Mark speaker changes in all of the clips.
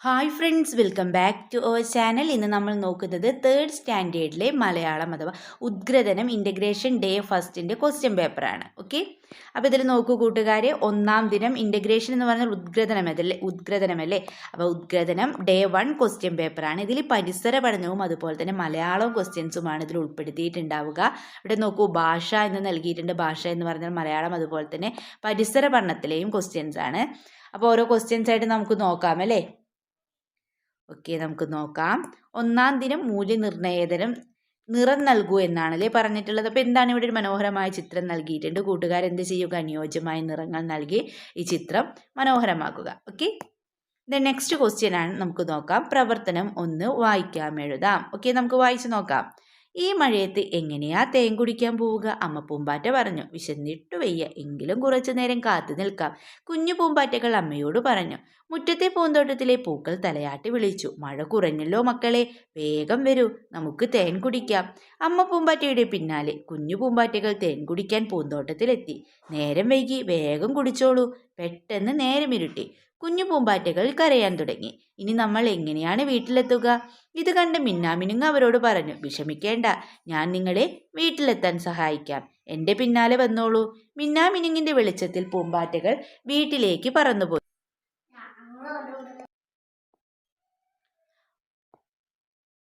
Speaker 1: Hi friends, welcome back to our channel. ഇന്ന് നമ്മൾ നോക്കുന്നത് തേർഡ് സ്റ്റാൻഡേർഡിലെ മലയാളം അഥവാ ഉദ്ഗ്രഥനം ഇൻ്റഗ്രേഷൻ ഡേ ഫസ്റ്റിൻ്റെ ക്വസ്റ്റ്യൻ പേപ്പറാണ്. ഓക്കെ, അപ്പോൾ ഇതിൽ നോക്കൂ കൂട്ടുകാരെ, ഒന്നാം ദിനം ഇൻ്റഗ്രേഷൻ എന്ന് പറഞ്ഞാൽ ഉദ്ഗ്രഥനമല്ലേ. അപ്പോൾ ഉദ്ഗ്രഥനം ഡേ 1 ക്വസ്റ്റ്യൻ പേപ്പറാണ്. ഇതിൽ പരിസര പഠനവും അതുപോലെ തന്നെ മലയാളവും ക്വസ്റ്റ്യൻസുമാണ് ഇതിൽ ഉൾപ്പെടുത്തിയിട്ടുണ്ടാവുക. ഇവിടെ നോക്കൂ, ഭാഷ എന്ന് നൽകിയിട്ടുണ്ട്. ഭാഷ എന്ന് പറഞ്ഞാൽ മലയാളം, അതുപോലെ തന്നെ പരിസര പഠനത്തിലെയും ക്വസ്റ്റ്യൻസ് ആണ്. അപ്പോൾ ഓരോ ക്വസ്റ്റ്യൻസ് ആയിട്ട് നമുക്ക് നോക്കാം അല്ലേ. ഓക്കെ, നമുക്ക് നോക്കാം. ഒന്നാം ദിനം മൂല്യനിർണ്ണയതരം നിറം നൽകൂ എന്നാണല്ലേ പറഞ്ഞിട്ടുള്ളത്. അപ്പോൾ എന്താണ്, ഇവിടെ ഒരു മനോഹരമായ ചിത്രം നൽകിയിട്ടുണ്ട്. കൂട്ടുകാരെന്ത് ചെയ്യുക, അനുയോജ്യമായ നിറങ്ങൾ നൽകി ഈ ചിത്രം മനോഹരമാക്കുക. ഓക്കെ, നെക്സ്റ്റ് ക്വസ്റ്റ്യൻ ആണ്, നമുക്ക് നോക്കാം. പ്രവർത്തനം 1 വായിക്കാം എഴുതാം. ഓക്കെ, നമുക്ക് വായിച്ചു നോക്കാം. ഈ മഴയത്ത് എങ്ങനെയാ തേൻ കുടിക്കാൻ പോവുക? അമ്മ പൂമ്പാറ്റ പറഞ്ഞു. വിശന്നിട്ടു വയ്യ, എങ്കിലും കുറച്ചു നേരം കാത്തു നിൽക്കാം. കുഞ്ഞു പൂമ്പാറ്റകൾ അമ്മയോട് പറഞ്ഞു. മുറ്റത്തെ പൂന്തോട്ടത്തിലെ പൂക്കൾ തലയാട്ടി വിളിച്ചു. മഴ കുറഞ്ഞല്ലോ മക്കളെ, വേഗം വരൂ, നമുക്ക് തേൻ കുടിക്കാം. അമ്മ പൂമ്പാറ്റയുടെ പിന്നാലെ കുഞ്ഞു പൂമ്പാറ്റകൾ തേൻ കുടിക്കാൻ പൂന്തോട്ടത്തിലെത്തി. നേരം വൈകി, വേഗം കുടിച്ചോളൂ. പെട്ടെന്ന് നേരമിരുട്ടി. കുഞ്ഞു പൂമ്പാറ്റകൾ കരയാൻ തുടങ്ങി. ഇനി നമ്മൾ എങ്ങനെയാണ് വീട്ടിലെത്തുക? ഇത് കണ്ട് മിന്നാമിനുങ്ങ് അവരോട് പറഞ്ഞു. വിഷമിക്കേണ്ട, ഞാൻ നിങ്ങളെ വീട്ടിലെത്താൻ സഹായിക്കാം. എൻ്റെ പിന്നാലെ വന്നോളൂ. മിന്നാമിനുങ്ങിൻ്റെ വെളിച്ചത്തിൽ പൂമ്പാറ്റകൾ വീട്ടിലേക്ക് പറന്നുപോയി.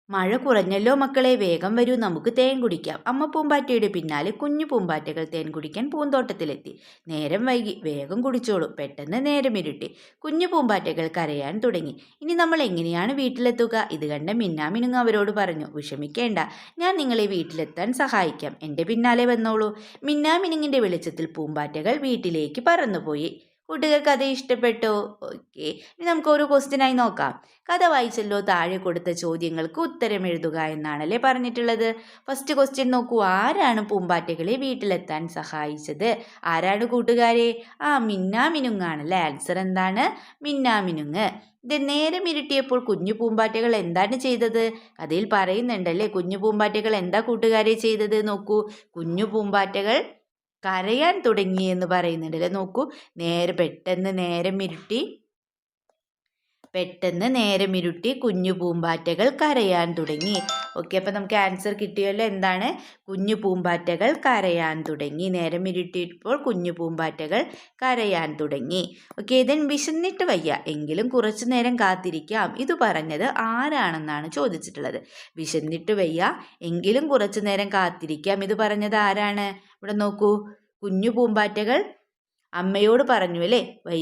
Speaker 1: മഴ കുറഞ്ഞല്ലോ മക്കളെ, വേഗം വരൂ, നമുക്ക് തേൻ കുടിക്കാം. അമ്മ പൂമ്പാറ്റയുടെ പിന്നാലെ കുഞ്ഞു പൂമ്പാറ്റകൾ തേൻ കുടിക്കാൻ പൂന്തോട്ടത്തിലെത്തി. നേരം വൈകി, വേഗം കുടിച്ചോളൂ. പെട്ടെന്ന് നേരമിരുട്ടി. കുഞ്ഞു പൂമ്പാറ്റകൾ കരയാൻ തുടങ്ങി. ഇനി നമ്മൾ എങ്ങനെയാണ് വീട്ടിലെത്തുക? ഇത് കണ്ട മിന്നാമിനുങ്ങ് അവരോട് പറഞ്ഞു. വിഷമിക്കേണ്ട, ഞാൻ നിങ്ങളെ വീട്ടിലെത്താൻ സഹായിക്കാം. എൻ്റെ പിന്നാലെ വന്നോളൂ. മിന്നാമിനുങ്ങിൻ്റെ വെളിച്ചത്തിൽ പൂമ്പാറ്റകൾ വീട്ടിലേക്ക് പറന്നുപോയി. കൂട്ടുകാർ കഥ ഇഷ്ടപ്പെട്ടോ? ഓക്കെ, ഇനി നമുക്ക് ഓരോ ക്വസ്റ്റ്യനായി നോക്കാം. കഥ വായിച്ചല്ലോ, താഴെ കൊടുത്ത ചോദ്യങ്ങൾക്ക് ഉത്തരം എഴുതുക എന്നാണല്ലേ പറഞ്ഞിട്ടുള്ളത്. ഫസ്റ്റ് ക്വസ്റ്റ്യൻ നോക്കൂ. ആരാണ് പൂമ്പാറ്റകളെ വീട്ടിലെത്താൻ സഹായിച്ചത്? ആരാണ് കൂട്ടുകാരെ? മിന്നാമിനുങ്ങാണല്ലേ. ആൻസർ എന്താണ്? മിന്നാമിനുങ്ങ്. ഇത് നേരം ഇരുട്ടിയപ്പോൾ കുഞ്ഞു പൂമ്പാറ്റകൾ എന്താണ് ചെയ്തത്? കഥയിൽ പറയുന്നുണ്ടല്ലേ. കുഞ്ഞു പൂമ്പാറ്റകൾ എന്താ കൂട്ടുകാരെ ചെയ്തത്? നോക്കൂ, കുഞ്ഞു പൂമ്പാറ്റകൾ കരയാൻ തുടങ്ങി എന്ന് പറയുന്നുണ്ടല്ലേ. നോക്കൂ, പെട്ടെന്ന് നേരമിരുട്ടി കുഞ്ഞു പൂമ്പാറ്റകൾ കരയാൻ തുടങ്ങി. ഓക്കെ, അപ്പം നമുക്ക് ആൻസർ കിട്ടിയല്ലോ. എന്താണ്? കുഞ്ഞു പൂമ്പാറ്റകൾ കരയാൻ തുടങ്ങി. നേരമിരുട്ടിയപ്പോൾ കുഞ്ഞു പൂമ്പാറ്റകൾ കരയാൻ തുടങ്ങി. ഓക്കെ, ദെൻ വിശന്നിട്ട് വയ്യ, എങ്കിലും കുറച്ചു നേരം കാത്തിരിക്കാം. ഇത് പറഞ്ഞത് ആരാണെന്നാണ് ചോദിച്ചിട്ടുള്ളത്. വിശന്നിട്ട് വയ്യ, എങ്കിലും കുറച്ചു നേരം കാത്തിരിക്കാം. ഇത് പറഞ്ഞത് ആരാണ്? ഇവിടെ നോക്കൂ, കുഞ്ഞു പൂമ്പാറ്റകൾ അമ്മയോട് പറഞ്ഞു അല്ലേ.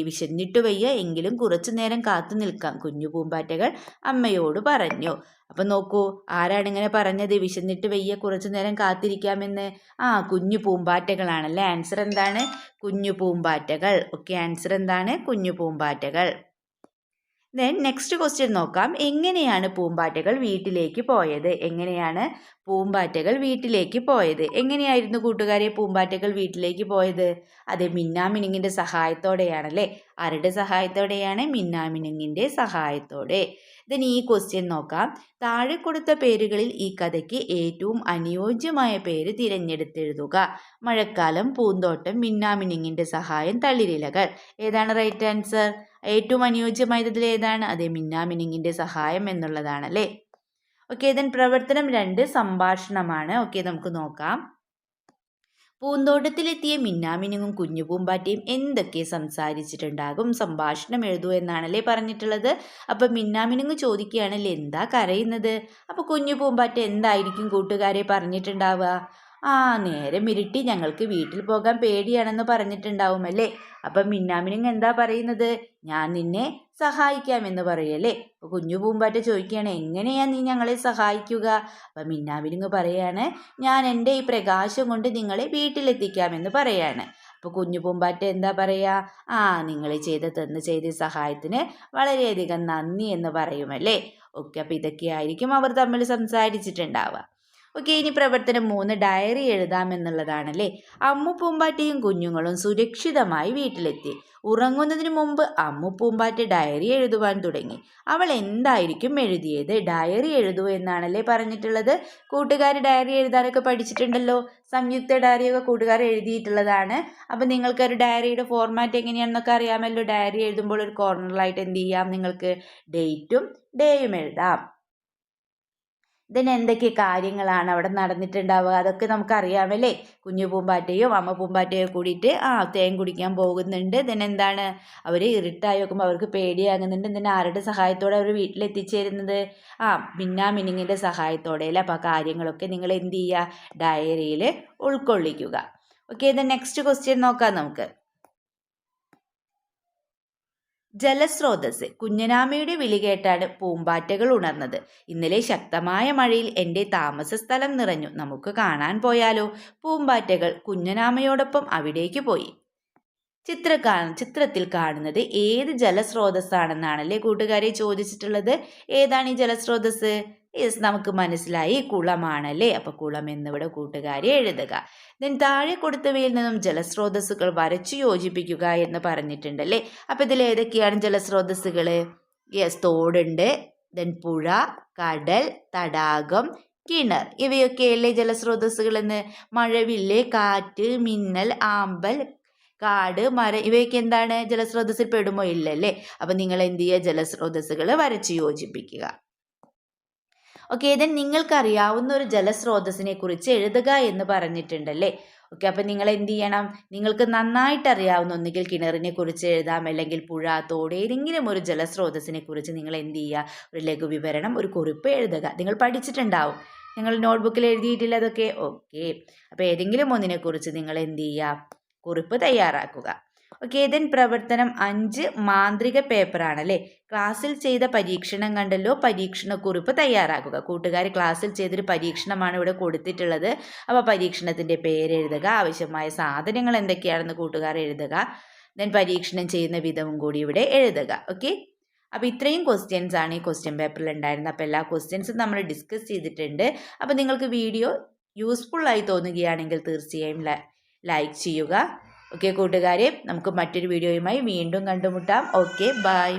Speaker 1: വിശന്നിട്ട് വയ്യ, എങ്കിലും കുറച്ചു നേരം കാത്തു നിൽക്കാം. കുഞ്ഞു പൂമ്പാറ്റകൾ അമ്മയോട് പറഞ്ഞു. അപ്പം നോക്കൂ, ആരാണ് ഇങ്ങനെ പറഞ്ഞത്? വിശന്നിട്ട് വയ്യ, കുറച്ചു നേരം കാത്തിരിക്കാമെന്ന്. കുഞ്ഞു പൂമ്പാറ്റകളാണല്ലേ. ആൻസർ എന്താണ്? കുഞ്ഞു പൂമ്പാറ്റകൾ. ഓക്കെ, ആൻസർ എന്താണ്? കുഞ്ഞു പൂമ്പാറ്റകൾ. ദെൻ നെക്സ്റ്റ് ക്വസ്റ്റ്യൻ നോക്കാം. എങ്ങനെയാണ് പൂമ്പാറ്റകൾ വീട്ടിലേക്ക് പോയത്? എങ്ങനെയായിരുന്നു കൂട്ടുകാരെ പൂമ്പാറ്റകൾ വീട്ടിലേക്ക് പോയത്? അതെ, മിന്നാമിനുങ്ങിൻ്റെ സഹായത്തോടെയാണല്ലേ. ആരുടെ സഹായത്തോടെയാണ്? മിന്നാമിനുങ്ങിൻ്റെ സഹായത്തോടെ. ദെൻ ഈ ക്വസ്റ്റ്യൻ നോക്കാം. താഴെ കൊടുത്ത പേരുകളിൽ ഈ കഥയ്ക്ക് ഏറ്റവും അനുയോജ്യമായ പേര് തിരഞ്ഞെടുത്തെഴുതുക. മഴക്കാലം, പൂന്തോട്ടം, മിന്നാമിനുങ്ങിൻ്റെ സഹായം, തളിരിലകൾ. ഏതാണ് റൈറ്റ് ആൻസർ? ഏറ്റവും അനുയോജ്യമായതിൽ ഏതാണ്? അതെ, മിന്നാമിനുങ്ങിൻ്റെ സഹായം എന്നുള്ളതാണല്ലേ. ഓക്കെ, ദെൻ പ്രവർത്തനം 2 സംഭാഷണമാണ്. ഓക്കെ, നമുക്ക് നോക്കാം. പൂന്തോട്ടത്തിലെത്തിയ മിന്നാമിനുങ്ങും കുഞ്ഞു പൂമ്പാറ്റയും എന്തൊക്കെ സംസാരിച്ചിട്ടുണ്ടാകും? സംഭാഷണം എഴുതൂ എന്നാണല്ലേ പറഞ്ഞിട്ടുള്ളത്. അപ്പം മിന്നാമിനുങ്ങ് ചോദിക്കുകയാണല്ലേ, എന്താ കരയുന്നത്? അപ്പോൾ കുഞ്ഞു പൂമ്പാറ്റ എന്തായിരിക്കും കൂട്ടുകാരെ പറഞ്ഞിട്ടുണ്ടാവുക? നേരം ഇരുട്ടി, ഞങ്ങൾക്ക് വീട്ടിൽ പോകാൻ പേടിയാണെന്ന് പറഞ്ഞിട്ടുണ്ടാവുമല്ലേ. അപ്പം മിന്നാമിനുങ്ങ് എന്താ പറയുന്നത്? ഞാൻ നിന്നെ സഹായിക്കാമെന്ന് പറയല്ലേ. അപ്പോൾ കുഞ്ഞു പൂമ്പാറ്റ ചോദിക്കുകയാണ്, എങ്ങനെയാ നീ ഞങ്ങളെ സഹായിക്കുക? അപ്പം മിന്നാമിനുങ്ങ് പറയാണ്, ഞാൻ എൻ്റെ ഈ പ്രകാശം കൊണ്ട് നിങ്ങളെ വീട്ടിലെത്തിക്കാമെന്ന് പറയാണ്. അപ്പോൾ കുഞ്ഞു പൂമ്പാറ്റ എന്താ പറയുക? നിങ്ങൾ ചെയ്ത സഹായത്തിന് വളരെയധികം നന്ദി എന്ന് പറയുമല്ലേ. ഓക്കെ, അപ്പോൾ ഇതൊക്കെയായിരിക്കും അവർ തമ്മിൽ സംസാരിച്ചിട്ടുണ്ടാവുക. ഓക്കെ, ഇനി പ്രവർത്തനം 3 ഡയറി എഴുതാമെന്നുള്ളതാണല്ലേ. അമ്മു പൂമ്പാറ്റയും കുഞ്ഞുങ്ങളും സുരക്ഷിതമായി വീട്ടിലെത്തി. ഉറങ്ങുന്നതിന് മുമ്പ് അമ്മു പൂമ്പാറ്റ ഡയറി എഴുതുവാൻ തുടങ്ങി. അവൾ എന്തായിരിക്കും എഴുതിയത്? ഡയറി എഴുതൂ എന്നാണല്ലേ പറഞ്ഞിട്ടുള്ളത്. കൂട്ടുകാർ ഡയറി എഴുതാനൊക്കെ പഠിച്ചിട്ടുണ്ടല്ലോ. സംയുക്ത ഡയറിയൊക്കെ കൂട്ടുകാർ എഴുതിയിട്ടുള്ളതാണ്. അപ്പം നിങ്ങൾക്ക് ഒരു ഡയറിയുടെ ഫോർമാറ്റ് എങ്ങനെയാണെന്നൊക്കെ അറിയാമല്ലോ. ഡയറി എഴുതുമ്പോൾ ഒരു കോർണറിലായിട്ട് എന്ത് ചെയ്യാം, നിങ്ങൾക്ക് ഡേറ്റും ഡേയും എഴുതാം. ഇതിന് എന്തൊക്കെ കാര്യങ്ങളാണ് അവിടെ നടന്നിട്ടുണ്ടാവുക അതൊക്കെ നമുക്കറിയാമല്ലേ. കുഞ്ഞു പൂമ്പാറ്റയും അമ്മ പൂമ്പാറ്റയും കൂടിയിട്ട് തേൻ കുടിക്കാൻ പോകുന്നുണ്ട്. ഇതിനെന്താണ്, അവർ ഇരുട്ടായി നോക്കുമ്പോൾ അവർക്ക് പേടിയാകുന്നുണ്ട്. ഇതിന് ആരുടെ സഹായത്തോടെ അവർ വീട്ടിലെത്തിച്ചേരുന്നത്? മിന്നാമിനുങ്ങിൻ്റെ സഹായത്തോടെ അല്ലേ. അപ്പോൾ ആ കാര്യങ്ങളൊക്കെ നിങ്ങൾ എന്ത് ചെയ്യുക, ഡയറിയിൽ ഉൾക്കൊള്ളിക്കുക. ഓക്കെ, ഇത് നെക്സ്റ്റ് ക്വസ്റ്റ്യൻ നോക്കാം നമുക്ക്. ജലസ്രോതസ്. കുഞ്ഞനാമയുടെ വിളി കേട്ടാണ് പൂമ്പാറ്റകൾ ഉണർന്നത്. ഇന്നലെ ശക്തമായ മഴയിൽ എൻ്റെ താമസ സ്ഥലം നിറഞ്ഞു. നമുക്ക് കാണാൻ പോയാലോ? പൂമ്പാറ്റകൾ കുഞ്ഞനാമയോടൊപ്പം അവിടേക്ക് പോയി. ചിത്രത്തിൽ കാണുന്നത് ഏത് ജലസ്രോതസ്സാണെന്നാണല്ലേ കൂട്ടുകാരെ ചോദിച്ചിട്ടുള്ളത്. ഏതാണ് ഈ ജലസ്രോതസ്? നമുക്ക് മനസ്സിലായി, കുളമാണല്ലേ. അപ്പോൾ കുളം എന്നിവിടെ കൂട്ടുകാരെ എഴുതുക. ദെൻ താഴെ കൊടുത്തവയിൽ നിന്നും ജലസ്രോതസ്സുകൾ വരച്ചു യോജിപ്പിക്കുക എന്ന് പറഞ്ഞിട്ടുണ്ടല്ലേ. അപ്പോൾ ഇതിൽ ഏതൊക്കെയാണ് ജലസ്രോതസ്സുകൾ? തോടുണ്ട്, ദെൻ പുഴ, കടൽ, തടാകം, കിണർ, ഇവയൊക്കെയല്ലേ ജലസ്രോതസ്സുകൾ എന്ന്. മഴവില്ല്, കാറ്റ്, മിന്നൽ, ആമ്പൽ, കാട്, മരം, ഇവയൊക്കെ എന്താണ് ജലസ്രോതസ്സിൽ പെടുമോ? ഇല്ലല്ലേ. അപ്പം നിങ്ങൾ എന്ത് ചെയ്യുക, ജലസ്രോതസ്സുകൾ വരച്ച് യോജിപ്പിക്കുക. ഓക്കെ, ദെൻ നിങ്ങൾക്കറിയാവുന്ന ഒരു ജലസ്രോതസ്സിനെ കുറിച്ച് എഴുതുക എന്ന് പറഞ്ഞിട്ടുണ്ടല്ലേ. ഓക്കെ, അപ്പം നിങ്ങൾ എന്ത് ചെയ്യണം, നിങ്ങൾക്ക് നന്നായിട്ട് അറിയാവുന്ന ഒന്നുകിൽ കിണറിനെ കുറിച്ച് എഴുതാം, അല്ലെങ്കിൽ പുഴ, തോട്, ഏതെങ്കിലും ഒരു ജലസ്രോതസ്സിനെ കുറിച്ച് നിങ്ങൾ എന്ത് ചെയ്യുക, ഒരു ലഘുവിവരണം, ഒരു കുറിപ്പ് എഴുതുക. നിങ്ങൾ പഠിച്ചിട്ടുണ്ടാവും, നിങ്ങൾ നോട്ട്ബുക്കിൽ എഴുതിയിട്ടില്ല അതൊക്കെ. ഓക്കെ, അപ്പോൾ ഏതെങ്കിലും ഒന്നിനെക്കുറിച്ച് നിങ്ങൾ എന്ത് ചെയ്യുക, കുറിപ്പ് തയ്യാറാക്കുക. ഓക്കെ, ദെൻ പ്രവർത്തനം 5 മാന്ത്രിക പേപ്പറാണല്ലേ. ക്ലാസ്സിൽ ചെയ്ത പരീക്ഷണം കണ്ടല്ലോ, പരീക്ഷണ കുറിപ്പ് തയ്യാറാക്കുക. കൂട്ടുകാർ ക്ലാസ്സിൽ ചെയ്തൊരു പരീക്ഷണമാണ് ഇവിടെ കൊടുത്തിട്ടുള്ളത്. അപ്പോൾ പരീക്ഷണത്തിൻ്റെ പേര് എഴുതുക, ആവശ്യമായ സാധനങ്ങൾ എന്തൊക്കെയാണെന്ന് കൂട്ടുകാർ എഴുതുക. ദെൻ പരീക്ഷണം ചെയ്യുന്ന വിധവും കൂടി ഇവിടെ എഴുതുക. ഓക്കെ, അപ്പോൾ ഇത്രയും ക്വസ്റ്റ്യൻസ് ആണ് ഈ ക്വസ്റ്റ്യൻ പേപ്പറിൽ ഉണ്ടായിരുന്നത്. അപ്പോൾ എല്ലാ ക്വസ്റ്റ്യൻസും നമ്മൾ ഡിസ്കസ് ചെയ്തിട്ടുണ്ട്. അപ്പോൾ നിങ്ങൾക്ക് വീഡിയോ യൂസ്ഫുൾ ആയി തോന്നുകയാണെങ്കിൽ തീർച്ചയായും ലൈക്ക് ചെയ്യുക. ഓക്കെ കൂട്ടുകാരെ, നമുക്ക് മറ്റൊരു വീഡിയോയുമായി വീണ്ടും കണ്ടുമുട്ടാം. Okay, by.